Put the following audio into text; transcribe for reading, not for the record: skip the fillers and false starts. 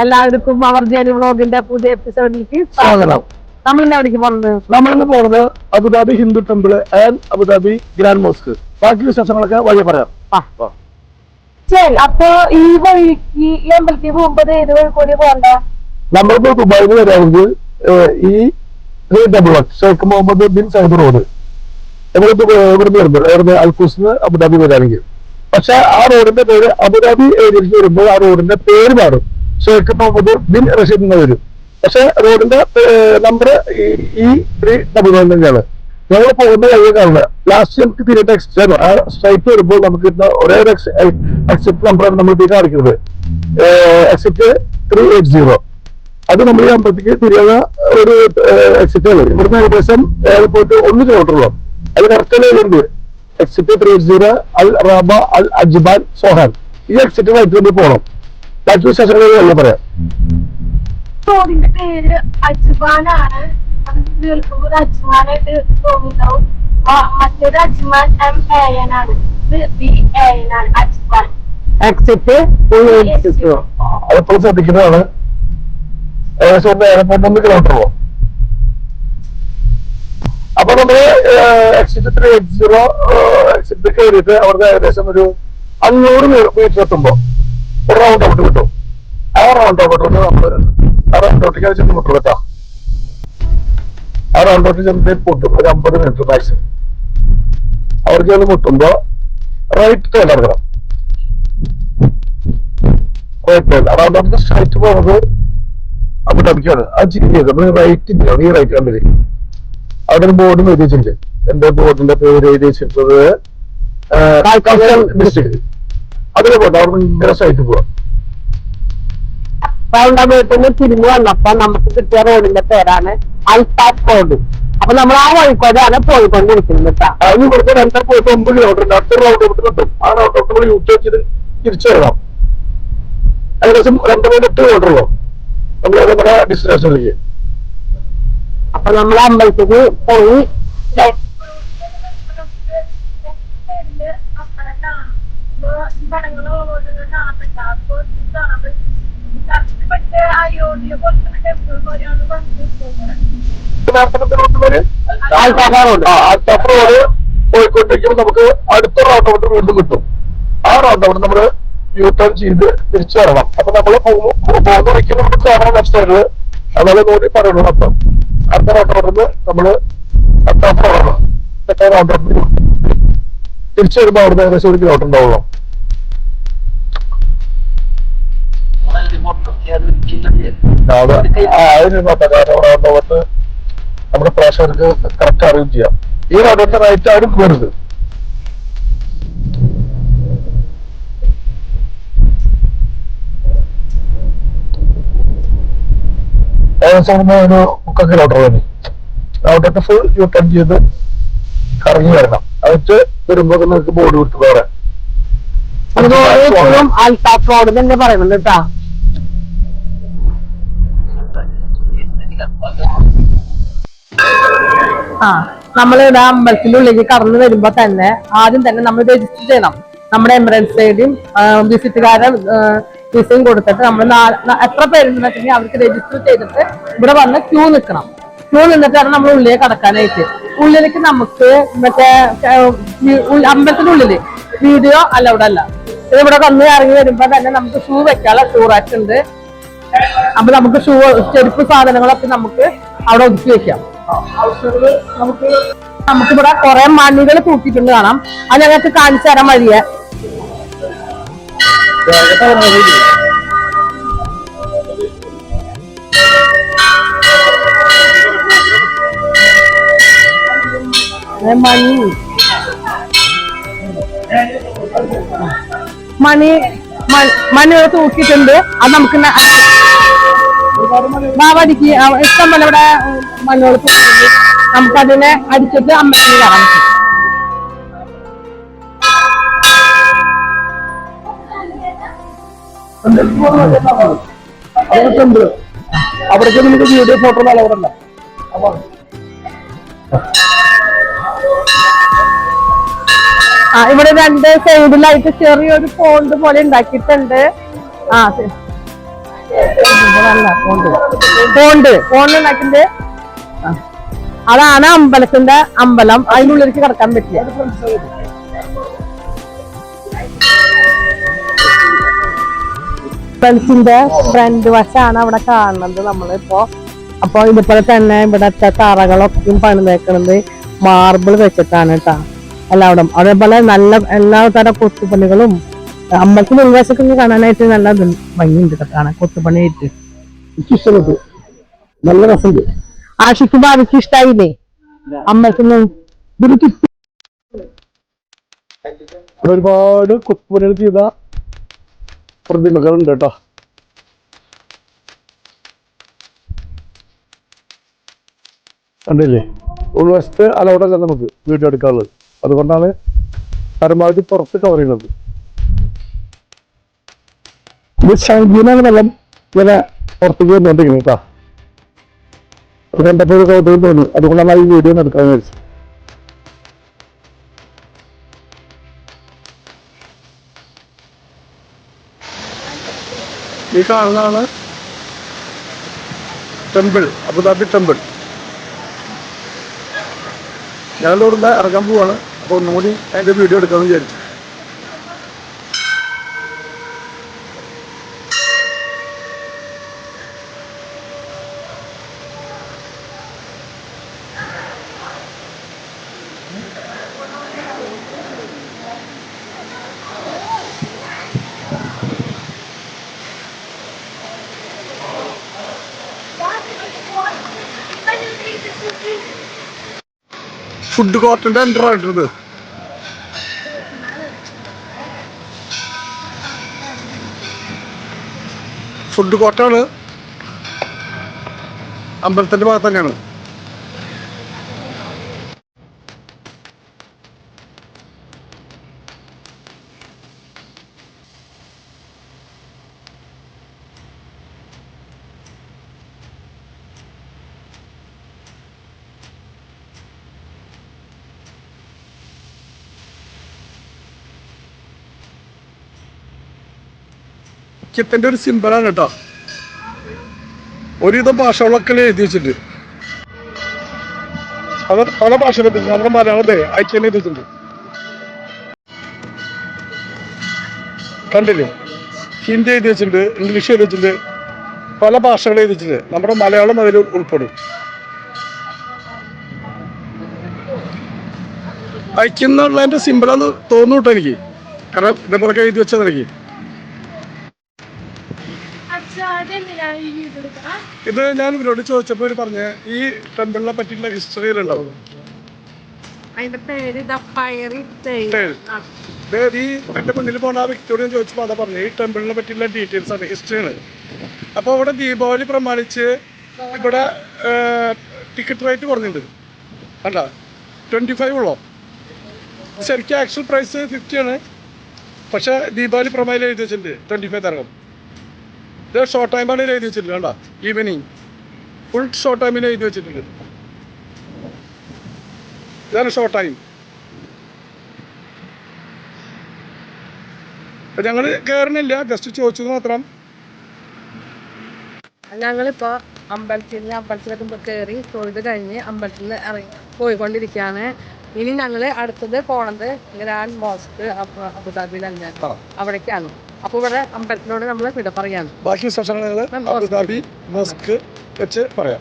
എല്ലാവർക്കും അവർ ജേണി വ്ളോഗിന്റെ പുതിയ എപ്പിസോഡിലേക്ക് സ്വാഗതം. നമ്മളിന്ന് എവിടേക്ക് പോകുന്നത്? നമ്മളിന്ന് പോകുന്നത് Abu Dhabi Hindu temple and Abu Dhabi grand mosque. ബാക്കി വിശേഷങ്ങളൊക്കെ വഴി പറയാം. ശരി, അപ്പൊ ഈ വഴിക്ക് ഈ അമ്പലത്തിൽ പോകുമ്പോൾ ഏത് വഴി കൂടി പോകണ്ട? നമ്മളിപ്പോ ദുബായിൽ വരാമെങ്കിൽ ഈ Sheikh Mohammed bin Saud road ഇവിടുന്ന് വരുമ്പോൾ അൽക്കൂസിന് അബുദാബി വരാമെങ്കിൽ. പക്ഷെ ആ റോഡിന്റെ പേര് അബുദാബി ഏരിയയിലേക്ക് വരുമ്പോൾ ആ റോഡിന്റെ പേര് മാറും. ഷെയ്ഖ് മുഹമ്മദ് ബിൻ റഷീദ് എന്ന് വരും. പക്ഷെ റോഡിന്റെ നമ്പർ ഈ 399 തന്നെയാണ്. ഞങ്ങൾ പോകുന്ന വഴി കാണുന്നത്. ലാസ്റ്റ് നമുക്ക് തിരിയിട്ട് എക്സിറ്റ് ആ സ്ട്രൈറ്റ് വരുമ്പോൾ നമുക്ക് ഒരേ എക്സിറ്റ് നമ്പറാണ് നമ്മൾ ഇതിൽ കാണിക്കുന്നത്. എക്സിറ്റ് 380. അത് നമ്മൾ ഈ അമ്പലത്തേക്ക് തിരിയുന്ന ഒരു എക്സിറ്റ് ആണ്. ഇവിടുന്ന് ഏകദേശം പോയിട്ട് 1 കിലോമീറ്ററോളം. അത് കറക്റ്റ് എക്സിറ്റ് 380 അൽ റാബ അൽ അജ്ബാൻ സോഹാൻ. ഈ എക്സിറ്റ് വഴിക്ക് നമ്മൾ പോകണം. ബാക്കി വിശേഷങ്ങൾ പറയാം. റോഡിന്റെ പേര് അജ്മാനാണ്. അജ്മാനായിട്ട് തോന്നുന്നുണ്ടാവും. മറ്റൊരു അജ്മാൻ MAN ആണ്. BAN ആണ് അജ്മാൻ. എക്സിറ്റ് അതെപ്പോഴും ശ്രദ്ധിക്കുന്നതാണ്. ഏകദേശം 1 കിലോമീറ്ററോളം. അപ്പൊ നമ്മള് എക്സിറ്റ് 380 എക്സിറ്റ് കയറിയിട്ട് അവിടുന്ന് ഏകദേശം ഒരു 500 മീറ്റർ എത്തുമ്പോ ഒരു റൗണ്ട് ഔട്ട് കിട്ടും. ആ റൗണ്ട് ഔട്ട് നമ്മള് ആ റൗണ്ട് ഔട്ടിലേക്ക് ചെന്ന് മുട്ടും കേട്ടോ. ആ റൗണ്ട് ഔട്ടിൽ ചെന്ന് പൊട്ടും ഒരു 50 മീറ്റർ മാക്സിമം. അവർക്ക് ചെന്ന് മുട്ടുമ്പോ റൈറ്റ് ടേൺ എടുക്കണം. റൈറ്റ് ടേൺ റൗണ്ട് ഔട്ടിൽ സ്ട്രൈറ്റ് പോകുന്നത് അബുദാബിക്കാണ്. ആ ചിരിയത് നമ്മള് റൈറ്റ് ഈ റൈറ്റ് കണ്ടില്ലേ, അവിടെ ഒരു ബോർഡ് എഴുതി വെച്ചിട്ടുണ്ട്. എന്റെ ബോർഡിന്റെ പേര് എഴുതി വെച്ചിട്ടുള്ളത് ഡിസ്ട്രിക്ട്. അതിലെ പോട്ടെ, അവിടെ ഭയങ്കര സൈറ്റ് പോവാം. വീട്ടിൽ തിരിഞ്ഞു വന്നപ്പോ നമുക്ക് കിട്ടിയ റോഡിന്റെ പേരാണ് അൽതാഫ് റോഡ്. അപ്പൊ നമ്മൾ ആ വഴിക്കോടാണ് പോയിക്കൊണ്ടിരിക്കുന്നത് കേട്ടോ. അതിന് ഇവിടുത്തെ 2.9 കിലോമീറ്റർ അടുത്ത റൗണ്ട് ഔട്ട് കിട്ടും. ആ റൗണ്ട് ഔട്ട് നമ്മൾ യൂസ് ചെയ്ത് തിരിച്ചു വരണം. ഏകദേശം 2.8 കിലോമീറ്ററോ നമ്മൾ നമ്മുടെ ഡെസ്റ്റിനേഷനിലേക്ക്. അപ്പൊ നമ്മൾ അമ്പലത്തേക്ക് പോയി പോയിക്കൊണ്ടിരിക്കുമ്പോൾ നമുക്ക് അടുത്ത റൗണ്ട് ഔട്ട് വീണ്ടും കിട്ടും. ആ റൗണ്ട് ഔട്ട് നമ്മള് യൂ ടേൺ ചെയ്ത് തിരിച്ചു വരണം. അപ്പൊ നമ്മള് പോകുന്ന വഴിക്ക് നമുക്ക് കാണാൻ ലെഫ്റ്റ് സൈഡില് അതായത് നോക്കി പറയണു. അപ്പം അടുത്ത റൗണ്ട് ഔട്ടിന്ന് നമ്മള് റൗണ്ട് ഔട്ട് തിരിച്ചു വരുമ്പോ അവിടുന്ന് ഏകദേശം 1 കിലോമീറ്റർ ഉണ്ടാവുള്ളൂ. റൗണ്ട് ഔട്ട് നമ്മുടെ പ്രേക്ഷകർക്ക് കറക്റ്റ് അറിയുകയും ചെയ്യാം. ഈ റൗണ്ട് ഔട്ട് റൈറ്റ് ആരും പോരുത്. ഏകദേശം ഒരു 3 കിലോമീറ്റർ തന്നെ. Round out full you turn ചെയ്ത് കറങ്ങി വരണം. അതിട്ട് വരുമ്പോ നിങ്ങൾക്ക് ബോർഡ് വിട്ടു വേറെ അൽതാഫ് റോഡ് തന്നെ പറയുന്നുണ്ട് കേട്ടാ. നമ്മളിവിടെ അമ്പലത്തിന്റെ ഉള്ളിലേക്ക് കടന്നു വരുമ്പോ തന്നെ ആദ്യം തന്നെ നമ്മൾ രജിസ്റ്റർ ചെയ്യണം. നമ്മുടെ എമിറേറ്റ്സ് ഐഡിയും വിസിറ്റുകാരെ വിസയും കൊടുത്തിട്ട് നമ്മൾ എത്ര പേരുണ്ടെന്ന് വെച്ചിട്ടുണ്ടെങ്കിൽ അവർക്ക് രജിസ്റ്റർ ചെയ്തിട്ട് ഇവിടെ വന്ന് ക്യൂ നിൽക്കണം. ക്യൂ നിന്നിട്ടാണ് നമ്മൾ ഉള്ളിലേക്ക് കടക്കാനായിട്ട്. ഉള്ളിലേക്ക് നമുക്ക് മറ്റേ അമ്പലത്തിന്റെ ഉള്ളില് വീഡിയോ അലൗഡ് അല്ല. ഇവിടെ വന്ന് ഇറങ്ങി വരുമ്പോ തന്നെ നമുക്ക് ഷൂ വെക്കാനുള്ള ഷൂ റാക്ക് ഉണ്ട്. അപ്പൊ നമുക്ക് ഷൂ ചെരുപ്പ് സാധനങ്ങളൊക്കെ നമുക്ക് അവിടെ ഒതുക്കി വെക്കാം. നമുക്കിവിടെ കുറെ മണികൾ തൂക്കിയിട്ടുണ്ട് കാണാം. അത് ഞങ്ങൾക്ക് കാണിച്ചു തരാൻ വഴിയെ. മണി തൂക്കിയിട്ടുണ്ട്. അത് നമുക്ക് ബാബാജിക്ക് ഇഷ്ടം പോലെ ഇവിടെ മണ്ണുകൾ തൂക്കിയിട്ടുണ്ട്. നമുക്കതിനെ അടിച്ചിട്ട് അമ്പലത്തിൽ കാണാൻ പറ്റും. അവിടേക്ക് നമുക്ക് വീഡിയോ ഫോട്ടോ അവിടെ ഉണ്ടോ? ഇവിടെ 2 സൈഡിലായിട്ട് ചെറിയൊരു പോണ്ട് പോലെ ഉണ്ടാക്കിയിട്ടുണ്ട്. ഫോണിലുണ്ടാക്കിന്റെ അതാണ് അമ്പലത്തിന്റെ അമ്പലം. അതിൻ്റെ ഉള്ളിലേക്ക് കിടക്കാൻ പറ്റില്ല. അമ്പലത്തിന്റെ ഫ്രണ്ട് വശമാണ് അവിടെ കാണുന്നത് നമ്മളിപ്പോ. അപ്പൊ ഇതുപോലെ തന്നെ ഇവിടത്തെ തറകളൊക്കെയും പണിതേക്കുന്നത് മാർബിൾ വെച്ചിട്ടാണ് കേട്ടാ എല്ലാവിടും. അതേപോലെ നല്ല എല്ലാ തരം കൊത്തുപണികളും അമ്പലത്തിന്റെ ഉൾവശത്തൊക്കെ കാണാനായിട്ട് നല്ല ഭംഗിയുണ്ട് കാണാൻ കൊത്തുപണിയായിട്ട്. എനിക്കിഷ്ടപ്പെട്ടു, നല്ല രസമുണ്ട്. ആഷിക്ക് ഭാവിക്ക് ഇഷ്ടായില്ലേ അമ്പലത്തിന്? ഒരുപാട് കൊത്തുപണികൾ ചെയ്ത പ്രതിമകളുണ്ട് കേട്ടോ. കണ്ടില്ലേ, ഉൾവശത്ത് അലൗഡല്ല നമുക്ക് വീഡിയോ എടുക്കാനുള്ളത്. അതുകൊണ്ടാണ് പരമാവധി പുറത്ത് കവർ ചെയ്യുന്നത്. ഇത് ശങ്കിനാണ് വെള്ളം ഇങ്ങനെ പുറത്തേക്ക് വന്നുകൊണ്ടിരിക്കുന്നത് കേട്ടോ. അത് കണ്ടപ്പോൾ ഒരു കൗതുകം തോന്നി, അതുകൊണ്ടാണ് ഈ വീഡിയോ എടുക്കാമെന്ന് വിചാരിച്ചത്. ഈ കാണുന്നതാണ് ടെമ്പിൾ, അബുദാബി ടെമ്പിൾ. ഞങ്ങളുടെ ഇവിടെ ഇറങ്ങാൻ പോവാണ്. അപ്പോൾ ഒന്നുകൂടി അതിൻ്റെ വീഡിയോ എടുക്കാമെന്ന് വിചാരിച്ചു. ഫുഡ് കോർട്ടിന്റെ എൻ്റർ ആയിട്ടത്. ഫുഡ് കോർട്ടാണ്, അമ്പലത്തിന്റെ ഭാഗത്ത് തന്നെയാണ്. ഐക്യത്തിന്റെ ഒരു സിമ്പലാണ് കേട്ടോ. ഒരുവിധം ഭാഷകളൊക്കെ എഴുതി വെച്ചിട്ടുണ്ട്. അത് പല ഭാഷയിലും നമ്മുടെ മലയാളത്തെ ഐക്യം എഴുതി വെച്ചിട്ടുണ്ട്. കണ്ടില്ലേ, ഹിന്ദി എഴുതി വെച്ചിട്ടുണ്ട്, ഇംഗ്ലീഷ് എഴുതി വെച്ചിട്ടുണ്ട്, പല ഭാഷകൾ എഴുതി വെച്ചിട്ടുണ്ട്. നമ്മുടെ മലയാളം അതിൽ ഉൾപ്പെടും. ഐക്യം എന്നുള്ളതിന്റെ സിമ്പിളാന്ന് തോന്നുന്നു കേട്ടോ എനിക്ക്. കാരണം ഇതേപോലെ എഴുതി വെച്ചത് എനിക്ക്. ഇത് ഞാൻ ഇവരോട് ചോദിച്ചപ്പോൾ ഇവര് പറഞ്ഞ ഈ ടെമ്പിളിനെ പറ്റിയുള്ള ഹിസ്റ്ററിയിലുണ്ടാവും. അതിന്റെ പേര് ഈ എന്റെ മുന്നിൽ പോണ ആ വ്യക്തിയോട് ഞാൻ ചോദിച്ചപ്പോൾ അതാ പറഞ്ഞു, ഈ ടെമ്പിളിനെ പറ്റിയുള്ള ഡീറ്റെയിൽസ് ആണ്, ഹിസ്റ്ററിയാണ്. അപ്പോൾ ഇവിടെ ദീപാവലി പ്രമാണിച്ച് ഇവിടെ ടിക്കറ്റ് റേറ്റ് കുറഞ്ഞിട്ടുണ്ട്. അല്ല 25 ഉള്ളോ? ശരിക്കും ആക്ച്വൽ പ്രൈസ് 50 ആണ്. പക്ഷെ ദീപാവലി പ്രമാണിൽ എഴുതി വെച്ചിട്ടുണ്ട് 25 തരകം. ഇത് ഷോർട്ട് ടൈമാണ് എഴുതി വെച്ചിട്ടുണ്ട്. കണ്ടോ, ഈവനിങ് ഫുൾ ഷോർട്ട് ടൈമിൽ എഴുതി വെച്ചിട്ടുണ്ട്. ഇതാണ് ഷോർട്ട് ടൈം. ഞങ്ങൾ കയറുന്നില്ല, ജസ്റ്റ് ചോദിച്ചത് മാത്രം. ഞങ്ങളിപ്പോ അമ്പലത്തിലൊക്കെ കയറി തൊഴുത് കഴിഞ്ഞ് അമ്പലത്തിൽ നിന്ന് ഇറങ്ങി പോയിക്കൊണ്ടിരിക്കുകയാണ്. ഇനി ഞങ്ങള് അടുത്തത് പോണത് ഗ്രാൻഡ് മോസ്ക് അബുദാബിയിൽ അവിടേക്കാണ്. അപ്പൊ ഇവിടെ അമ്പലത്തിനോട് നമ്മൾ വിട പറയാണ്. ബാക്കി വിശേഷങ്ങൾ അബുദാബി മോസ്ക് വെച്ച് പറയാം.